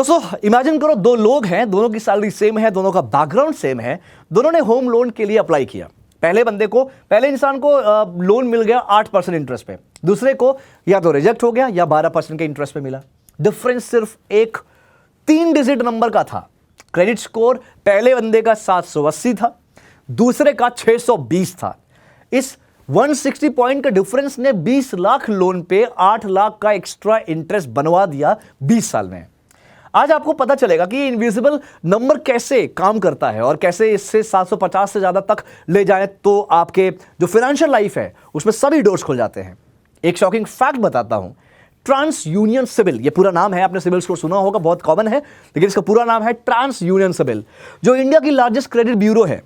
दोस्तों इमेजिन करो, दो लोग हैं, दोनों की सैलरी सेम है, दोनों का बैकग्राउंड सेम है, दोनों ने होम लोन के लिए अप्लाई किया। पहले इंसान को लोन मिल गया 8% इंटरेस्ट पे, दूसरे को या तो रिजेक्ट हो गया या 12% के इंटरेस्ट पे मिला। डिफरेंस सिर्फ एक 3 डिजिट नंबर का था। क्रेडिट स्कोर पहले बंदे का 780 था, दूसरे का 620 था। इस 160 पॉइंट का डिफरेंस ने 20 लाख लोन पे 8 लाख का एक्स्ट्रा इंटरेस्ट बनवा दिया 20 साल में। आज आपको पता चलेगा कि इनविजिबल नंबर कैसे काम करता है और कैसे इससे 750 से ज्यादा तक ले जाए तो आपके जो फाइनेंशियल लाइफ है उसमें सभी डोर्स खुल जाते हैं। एक शॉकिंग फैक्ट बताता हूं, ट्रांस यूनियन सिबिल, ये पूरा नाम है, आपने सिबिल स्कोर सुना होगा, बहुत कॉमन है, लेकिन इसका पूरा नाम है ट्रांस यूनियन सिबिल, जो इंडिया की लार्जेस्ट क्रेडिट ब्यूरो है।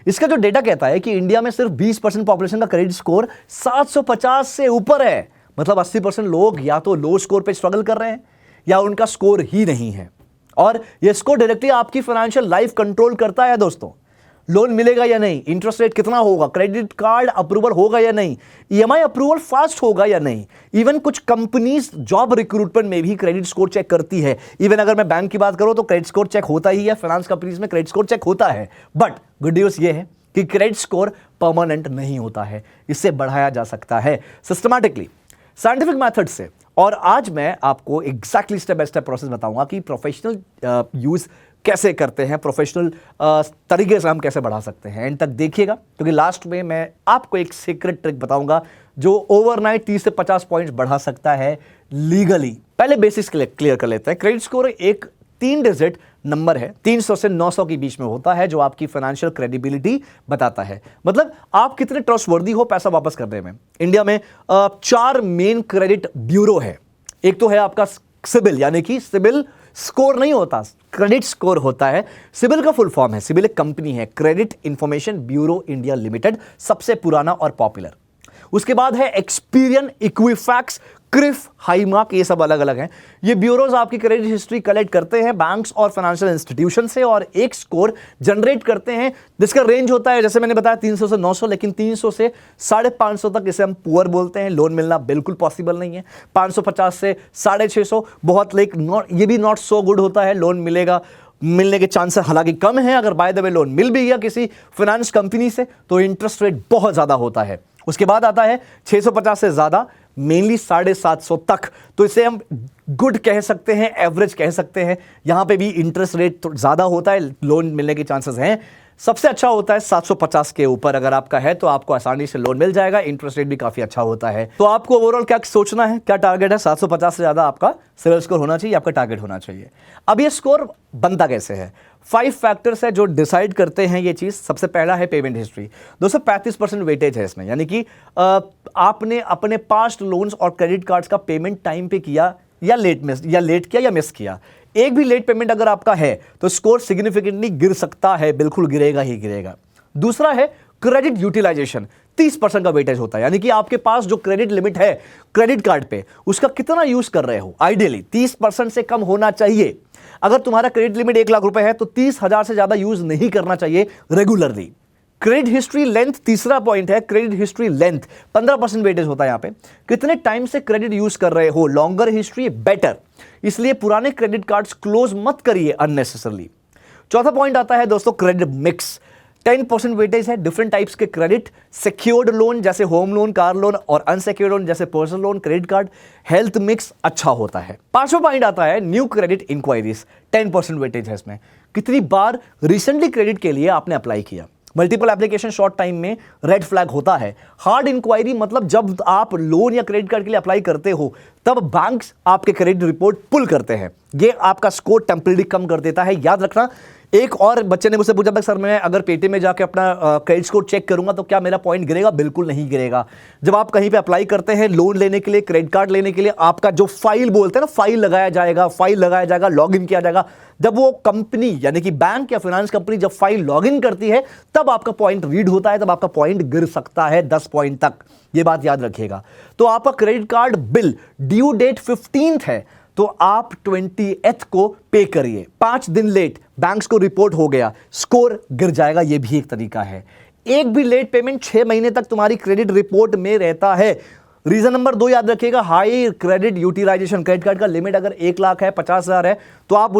इसका जो डेटा कहता है कि इंडिया में सिर्फ 20% पॉपुलेशन का क्रेडिट स्कोर 750 से ऊपर है। मतलब 80% लोग या तो लो स्कोर पे स्ट्रगल कर रहे हैं या उनका स्कोर ही नहीं है। और यह स्कोर डायरेक्टली आपकी फाइनेंशियल लाइफ कंट्रोल करता है। दोस्तों, लोन मिलेगा या नहीं, इंटरेस्ट रेट कितना होगा, क्रेडिट कार्ड अप्रूवल होगा या नहीं, ईएमआई अप्रूवल फास्ट होगा या नहीं। इवन कुछ कंपनीज जॉब रिक्रूटमेंट में भी क्रेडिट स्कोर चेक करती है। इवन अगर मैं बैंक की बात करूं तो क्रेडिट स्कोर चेक होता ही है, फाइनेंस कंपनीज में क्रेडिट स्कोर चेक होता है। बट गुड न्यूज ये है कि क्रेडिट स्कोर परमानेंट नहीं होता है, इससे बढ़ाया जा सकता है सिस्टमैटिकली, साइंटिफिक मेथड से। और आज मैं आपको exactly step by step process बताऊंगा कि प्रोफेशनल यूज कैसे करते हैं, प्रोफेशनल तरीके से हम कैसे बढ़ा सकते हैं। एंड तक देखिएगा, क्योंकि लास्ट में मैं आपको एक सीक्रेट ट्रिक बताऊंगा जो ओवरनाइट 30 से 50 पॉइंट्स बढ़ा सकता है लीगली। पहले बेसिक्स क्लियर कर लेते हैं। क्रेडिट स्कोर एक 3 डिजिट नंबर है, 300 से 900 के बीच में होता है, जो आपकी फाइनेंशियल क्रेडिबिलिटी बताता है। मतलब आप कितने ट्रस्टवर्दी हो पैसा वापस करने में। इंडिया में 4 मेन क्रेडिट ब्यूरो है। एक तो है आपका सिबिल, यानी कि सिबिल स्कोर नहीं होता, क्रेडिट स्कोर होता है। सिबिल का फुल फॉर्म है, सिबिल एक कंपनी है, credit information bureau India limited, सबसे पुराना और पॉपुलर। उसके बाद है एक्सपीरियन, इक्विफैक्स, क्रिफ, हाईमार्क, ये सब अलग अलग हैं। ये ब्यूरोज आपकी क्रेडिट हिस्ट्री कलेक्ट करते हैं बैंक्स और फाइनेंशियल इंस्टीट्यूशन से और एक स्कोर जनरेट करते हैं जिसका रेंज होता है, जैसे मैंने बताया, 300 से 900, लेकिन 300 से 550 तक इसे हम पुअर बोलते हैं। लोन मिलना बिल्कुल पॉसिबल नहीं है। 550 से 650 बहुत, लेकिन ये भी नॉट सो गुड होता है। लोन मिलने के चांसेस हालांकि कम है। अगर बाय द वे लोन मिल भी गया किसी फाइनेंस कंपनी से तो इंटरेस्ट रेट बहुत ज्यादा होता है। उसके बाद आता है 650 से ज्यादा, मेनली 750 तक, तो इसे हम गुड कह सकते हैं, एवरेज कह सकते हैं। यहां पे भी इंटरेस्ट रेट तो ज्यादा होता है, लोन मिलने के चांसेस हैं। सबसे अच्छा होता है 750 के ऊपर अगर आपका है तो आपको आसानी से लोन मिल जाएगा, इंटरेस्ट रेट भी काफी अच्छा होता है। तो आपको ओवरऑल क्या सोचना है, क्या टारगेट है? 750 से ज्यादा आपका सिबिल स्कोर होना चाहिए, आपका टारगेट होना चाहिए। अब ये स्कोर बनता कैसे है? 5 फैक्टर्स है जो डिसाइड करते हैं ये चीज। सबसे पहला है पेमेंट हिस्ट्री। दोस्तों 35% वेटेज है इसमें, यानी कि आपने अपने पास्ट लोन्स और क्रेडिट कार्ड्स का पेमेंट टाइम पे किया या लेट किया या मिस किया। एक भी लेट पेमेंट अगर आपका है तो स्कोर सिग्निफिकेंटली गिर सकता है, बिल्कुल गिरेगा ही गिरेगा। दूसरा है क्रेडिट यूटिलाइजेशन, 30% का वेटेज होता है, यानी कि आपके पास जो क्रेडिट लिमिट है क्रेडिट कार्ड पे उसका कितना यूज कर रहे हो। आइडियली 30% से कम होना चाहिए। अगर तुम्हारा क्रेडिट लिमिट 1 लाख रुपए है तो 30,000 से ज्यादा यूज नहीं करना चाहिए रेगुलरली। क्रेडिट हिस्ट्री लेंथ तीसरा पॉइंट है। क्रेडिट हिस्ट्री लेंथ 15% वेटेज होता है यहां पे। कितने टाइम से क्रेडिट यूज कर रहे हो, लॉन्गर हिस्ट्री बेटर, इसलिए पुराने क्रेडिट कार्ड्स क्लोज मत करिए अननेसेसरली। चौथा पॉइंट आता है दोस्तों क्रेडिट मिक्स। 10% वेटेज है। डिफरेंट टाइप्स के क्रेडिट, सिक्योर्ड लोन जैसे होम लोन, कार लोन, और अनसिक्योर्ड लोन जैसे personal loan, credit card, health mix अच्छा होता है। पांचवा पॉइंट आता है न्यू क्रेडिट इंक्वायरीज, 10% वेटेज है इसमें। कितनी बार रिसेंटली क्रेडिट के लिए आपने अप्लाई किया। मल्टीपल एप्लीकेशन शॉर्ट टाइम में रेड फ्लैग होता है। हार्ड इंक्वायरी मतलब जब आप लोन या क्रेडिट कार्ड के लिए अप्लाई करते हो तब बैंक्स आपके क्रेडिट रिपोर्ट पुल करते हैं। ये आपका स्कोर टेम्परेरी कम कर देता है, याद रखना। एक और बच्चे ने मुझसे पूछा सर मैं अगर पेटीएम में जाके अपना क्रेडिट स्कोर चेक करूंगा तो क्या मेरा पॉइंट गिरेगा? बिल्कुल नहीं गिरेगा। जब आप कहीं पे अप्लाई करते हैं लोन लेने के लिए, क्रेडिट कार्ड लेने के लिए, आपका जो फाइल बोलते हैं ना, फाइल लगाया जाएगा, लॉगिन किया जाएगा। जब वो कंपनी यानी कि बैंक या फाइनेंस कंपनी जब फाइल लॉगिन करती है तब आपका पॉइंट रीड होता है, तब आपका पॉइंट गिर सकता है 10 पॉइंट तक। ये बात याद रखिएगा। तो आपका credit card bill due date 15th है तो आप 20th को पे करिए। 5 दिन लेट बैंक्स को रिपोर्ट हो गया, स्कोर गिर जाएगा। यह भी एक तरीका है। एक भी लेट पेमेंट 6 महीने तक तुम्हारी क्रेडिट रिपोर्ट में रहता है रीजन नंबर 2 याद रखिएगा, high credit utilisation. Credit card का लिमिट अगर 1 लाख है, 50,000 है, तो आप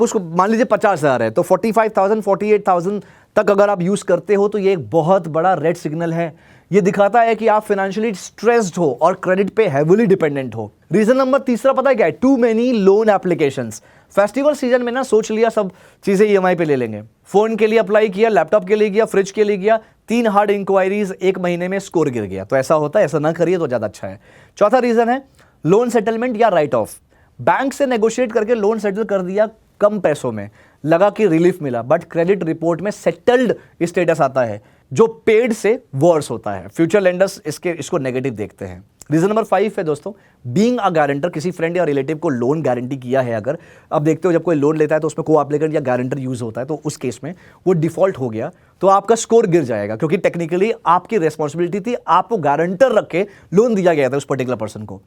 उसको मान लीजिए 50,000 है, तो 45,000 48,000 तक अगर आप यूज करते हो तो ये एक बहुत बड़ा रेड सिग्नल है। ये दिखाता है कि आप फाइनेंशियली स्ट्रेस्ड हो और क्रेडिट पे हेविली डिपेंडेंट हो। रीजन नंबर 3 पता है क्या है? Too many loan applications. Festival season में ना सोच लिया सब चीजें ईएमआई पे ले लेंगे, फोन के लिए अप्लाई किया, लैपटॉप के लिए किया, फ्रिज के लिए किया, 3 हार्ड इंक्वायरीज 1 महीने में, स्कोर गिर गया। तो ऐसा होता है, ऐसा ना करिए तो ज्यादा अच्छा है। चौथा रीजन है लोन सेटलमेंट या राइट ऑफ। बैंक से नेगोशिएट करके लोन सेटल कर दिया कम पैसों में, लगा कि रिलीफ मिला, बट क्रेडिट रिपोर्ट में सेटल्ड स्टेटस आता है जो पेड से वर्स होता है। फ्यूचर लेंडर्स इसको नेगेटिव देखते हैं। रीजन नंबर 5 है दोस्तों, बीइंग अ गारंटर। किसी फ्रेंड या रिलेटिव को लोन गारंटी किया है अगर, अब देखते हो जब कोई लोन लेता है तो उसमें को एप्लीकेंट या गारंटर यूज होता है, तो उस केस में वो डिफॉल्ट हो गया तो आपका स्कोर गिर जाएगा, क्योंकि टेक्निकली आपकी रेस्पॉन्सिबिलिटी थी, आपको गारंटर रख के लोन दिया गया था उस पर्टिकुलर पर्सन को।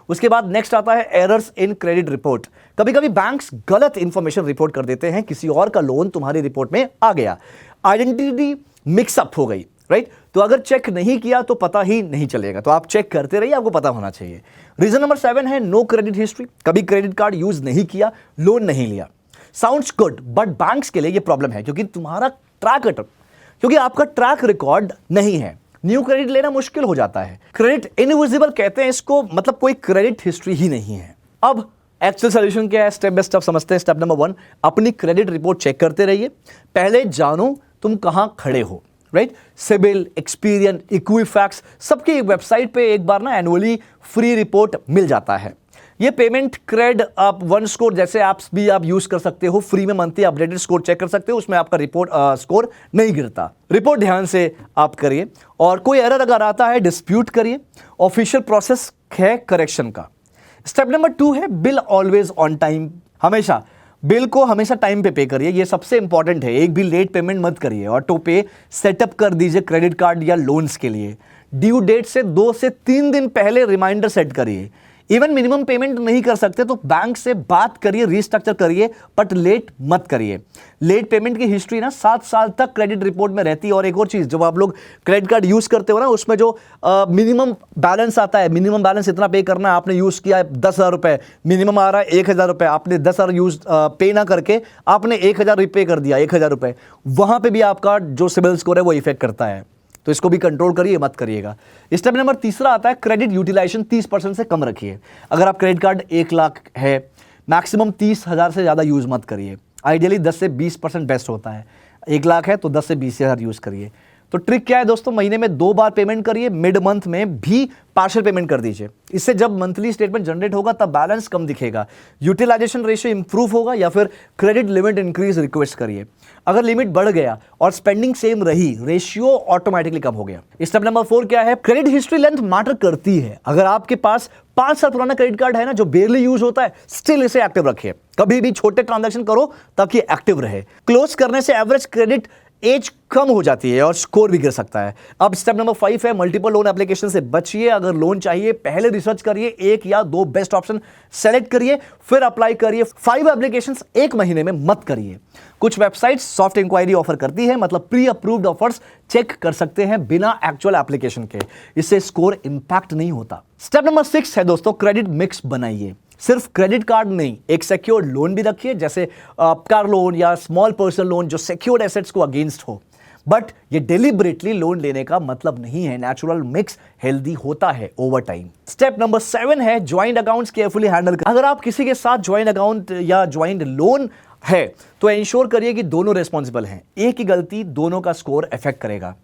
उसके बाद नेक्स्ट आता है एरर्स इन क्रेडिट रिपोर्ट। कभी कभी बैंक्स गलत इंफॉर्मेशन रिपोर्ट कर देते हैं, किसी और का लोन तुम्हारी रिपोर्ट में आ गया, आइडेंटिटी मिक्सअप हो गई, राइट? तो अगर चेक नहीं किया तो पता ही नहीं चलेगा, तो आप चेक करते रहिए, आपको पता होना चाहिए। रीजन नंबर 7 है नो क्रेडिट हिस्ट्री। कभी क्रेडिट कार्ड यूज नहीं किया, लोन नहीं लिया। साउंड्स गुड, बट बैंक्स के लिए यह प्रॉब्लम है, क्योंकि आपका ट्रैक रिकॉर्ड नहीं है, न्यू क्रेडिट लेना मुश्किल हो जाता है। क्रेडिट इनविजिबल कहते हैं इसको, मतलब कोई क्रेडिट हिस्ट्री ही नहीं है। अब एक्चुअल सॉल्यूशन क्या है, स्टेप बाय स्टेप समझते हैं। स्टेप नंबर 1, अपनी क्रेडिट रिपोर्ट चेक करते रहिए। पहले जानो तुम कहां खड़े हो, राइट? सिबिल, एक्सपीरियन, इक्विफैक्स, सबकी वेबसाइट पे एक बार ना एनुअली फ्री रिपोर्ट मिल जाता है। ये पेमेंट क्रेड आप वन स्कोर जैसे ऐप्स भी आप यूज कर सकते हो, फ्री में मंथली अपडेटेड स्कोर चेक कर सकते हो, उसमें आपका रिपोर्ट स्कोर नहीं गिरता। रिपोर्ट ध्यान से आप करिए, और कोई एरर अगर आता है डिस्प्यूट करिए, ऑफिशियल प्रोसेस है करेक्शन का। स्टेप नंबर 2 है बिल ऑलवेज ऑन टाइम। हमेशा बिल को हमेशा टाइम पे करिए, ये सबसे इंपॉर्टेंट है। एक भी लेट पेमेंट मत करिए। ऑटो पे सेटअप कर दीजिए क्रेडिट कार्ड या लोन्स के लिए। ड्यू डेट से 2 से 3 दिन पहले रिमाइंडर सेट करिए। इवन मिनिमम पेमेंट नहीं कर सकते तो बैंक से बात करिए, रीस्ट्रक्चर करिए, बट लेट मत करिए। लेट पेमेंट की हिस्ट्री ना 7 साल तक क्रेडिट रिपोर्ट में रहती है। और एक और चीज, जब आप लोग क्रेडिट कार्ड यूज करते हो ना, उसमें जो मिनिमम बैलेंस आता है, मिनिमम बैलेंस इतना पे करना है, आपने यूज किया है 10,000 रुपए, मिनिमम आ रहा है 1,000 रुपए, आपने 10,000 यूज पे ना करके आपने 1,000 रिपे कर दिया, 1,000 रुपए, वहां पर भी आपका जो सिबिल स्कोर है वो इफेक्ट करता है। तो इसको भी कंट्रोल करिए, मत करिएगा। स्टेप नंबर 3 आता है क्रेडिट यूटिलाइजेशन 30% से कम रखिए। अगर आप क्रेडिट कार्ड 1 लाख है, मैक्सिमम 30,000 से ज़्यादा यूज़ मत करिए। आइडियली 10 से 20% बेस्ट होता है। 1 लाख है तो 10 से 20,000 यूज़ करिए। तो ट्रिक क्या है दोस्तों, महीने में 2 बार पेमेंट करिए, मिड मंथ में भी पार्शियल पेमेंट कर दीजिए। इससे जब मंथली स्टेटमेंट जनरेट होगा तब बैलेंस कम दिखेगा, यूटिलाइजेशन रेशियो इंप्रूव होगा, या फिर क्रेडिट लिमिट इंक्रीज रिक्वेस्ट करिए। अगर लिमिट बढ़ गया और स्पेंडिंग सेम रही, रेशियो ऑटोमेटिकली कम हो गया। स्टेप नंबर 4 क्या है, क्रेडिट हिस्ट्री लेंथ मैटर करती है। अगर आपके पास 5 साल पुराना क्रेडिट कार्ड है ना, जो बेरली यूज होता है, स्टिल इसे एक्टिव रखिए। कभी भी छोटे ट्रांजैक्शन करो ताकि एक्टिव रहे। क्लोज करने से एवरेज क्रेडिट एज कम हो जाती है और स्कोर भी गिर सकता है। अब स्टेप नंबर 5 है मल्टीपल लोन एप्लीकेशन से बचिए। अगर लोन चाहिए पहले रिसर्च करिए, 1 या 2 बेस्ट ऑप्शन सेलेक्ट करिए, फिर अप्लाई करिए। 5 एप्लीकेशंस 1 महीने में मत करिए। कुछ वेबसाइट्स सॉफ्ट इंक्वायरी ऑफर करती है, मतलब प्री अप्रूव्ड ऑफर्स चेक कर सकते हैं बिना एक्चुअल एप्लीकेशन के, इससे स्कोर इंपैक्ट नहीं होता। स्टेप नंबर 6 है दोस्तों, क्रेडिट मिक्स बनाइए। सिर्फ क्रेडिट कार्ड नहीं, एक सिक्योर्ड लोन भी रखिए, जैसे कार लोन या स्मॉल पर्सनल लोन, जो सिक्योर्ड एसेट्स को अगेंस्ट हो। बट ये डेलिबरेटली लोन लेने का मतलब नहीं है। नेचुरल मिक्स हेल्दी होता है ओवर टाइम। स्टेप नंबर 7 है ज्वाइंट अकाउंट्स केयरफुली हैंडल कर। अगर आप किसी के साथ ज्वाइंट अकाउंट या ज्वाइंट लोन है तो इंश्योर करिए कि दोनों रिस्पॉन्सिबल हैं। एक ही गलती दोनों का स्कोर इफेक्ट करेगा।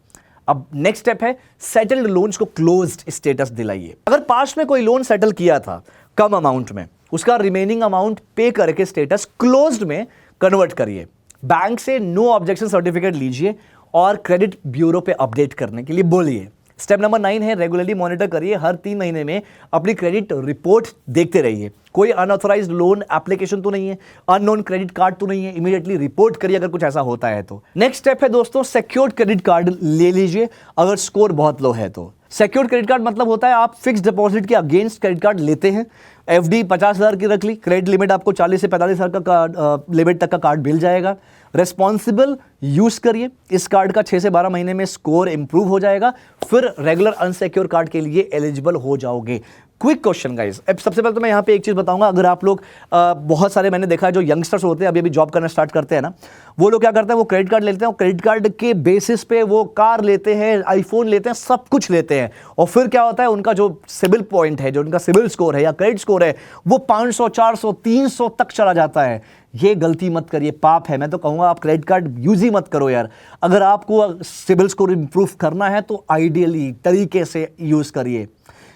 अब नेक्स्ट स्टेप है सेटल्ड लोन्स को क्लोज्ड स्टेटस दिलाइए। अगर पास्ट में कोई लोन सेटल किया था कम अमाउंट में, उसका रिमेनिंग अमाउंट पे करके स्टेटस क्लोज्ड में कन्वर्ट करिए। बैंक से नो ऑब्जेक्शन सर्टिफिकेट लीजिए और क्रेडिट ब्यूरो पे अपडेट करने के लिए बोलिए। स्टेप नंबर 9 है रेगुलरली मॉनिटर करिए। हर 3 महीने में अपनी क्रेडिट रिपोर्ट देखते रहिए। कोई अनऑथराइज्ड लोन एप्लीकेशन तो नहीं है, अननोन क्रेडिट कार्ड तो नहीं है, इमीडिएटली रिपोर्ट करिए अगर कुछ ऐसा होता है तो। नेक्स्ट स्टेप है दोस्तों, सिक्योर्ड क्रेडिट कार्ड ले लीजिए अगर स्कोर बहुत लो है तो। सिक्योर्ड क्रेडिट कार्ड मतलब होता है आप फिक्स डिपॉजिट के अगेंस्ट क्रेडिट कार्ड लेते हैं। एफडी 50,000 की रख ली, क्रेडिट लिमिट आपको 40 से 45,000 का लिमिट तक का कार्ड मिल जाएगा। रिस्पॉन्सिबल यूज करिए, इस कार्ड का 6 से 12 महीने में स्कोर इंप्रूव हो जाएगा, फिर रेगुलर अनसिक्योर कार्ड के लिए एलिजिबल हो जाओगे। क्विक क्वेश्चन गाइस, अब सबसे पहले तो मैं यहाँ पे एक चीज़ बताऊंगा। अगर आप लोग बहुत सारे मैंने देखा है जो यंगस्टर्स होते हैं अभी अभी जॉब करना स्टार्ट करते हैं ना, वो लोग क्या करते हैं, वो क्रेडिट कार्ड लेते हैं और क्रेडिट कार्ड के बेसिस पे वो कार लेते हैं, आईफोन लेते हैं, सब कुछ लेते हैं, और फिर क्या होता है उनका जो सिबिल पॉइंट है, जो उनका सिबिल स्कोर है या क्रेडिट स्कोर है, वो 500, 400, 300 तक चला जाता है। ये गलती मत करिए, पाप है। मैं तो कहूँगा आप क्रेडिट कार्ड यूज ही मत करो यार। अगर आपको सिबिल स्कोर इंप्रूव करना है तो आइडियली तरीके से यूज करिए,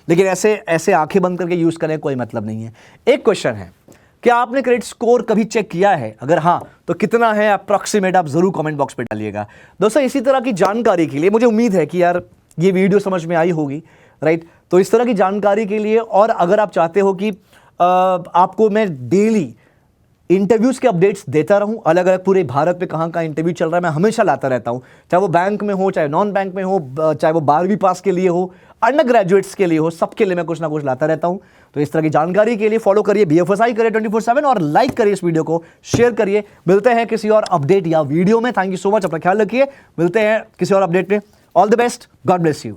लेकिन ऐसे आंखें बंद करके यूज करने का कोई मतलब नहीं है। एक क्वेश्चन है, क्या आपने क्रेडिट स्कोर कभी चेक किया है? अगर हाँ तो कितना है अप्रॉक्सीमेट, आप जरूर कमेंट बॉक्स पे डालिएगा। दोस्तों इसी तरह की जानकारी के लिए, मुझे उम्मीद है कि यार ये वीडियो समझ में आई होगी, राइट? तो इस तरह की जानकारी के लिए, और अगर आप चाहते हो कि आपको मैं डेली इंटरव्यूज के अपडेट्स देता रहूं, अलग अलग पूरे भारत में कहां कहां इंटरव्यू चल रहा है मैं हमेशा लाता रहता हूं, चाहे वो बैंक में हो, चाहे नॉन बैंक में हो, चाहे वो 12वीं पास के लिए हो, अंडर ग्रेजुएट्स के लिए हो, सबके लिए मैं कुछ ना कुछ लाता रहता हूं। तो इस तरह की जानकारी के लिए फॉलो करिए BFSI करिए 24/7 और लाइक करिए इस वीडियो को, शेयर करिए। मिलते हैं किसी और अपडेट या वीडियो में। थैंक यू सो मच, अपना ख्याल रखिए, मिलते हैं किसी और अपडेट में। All the best, God bless you.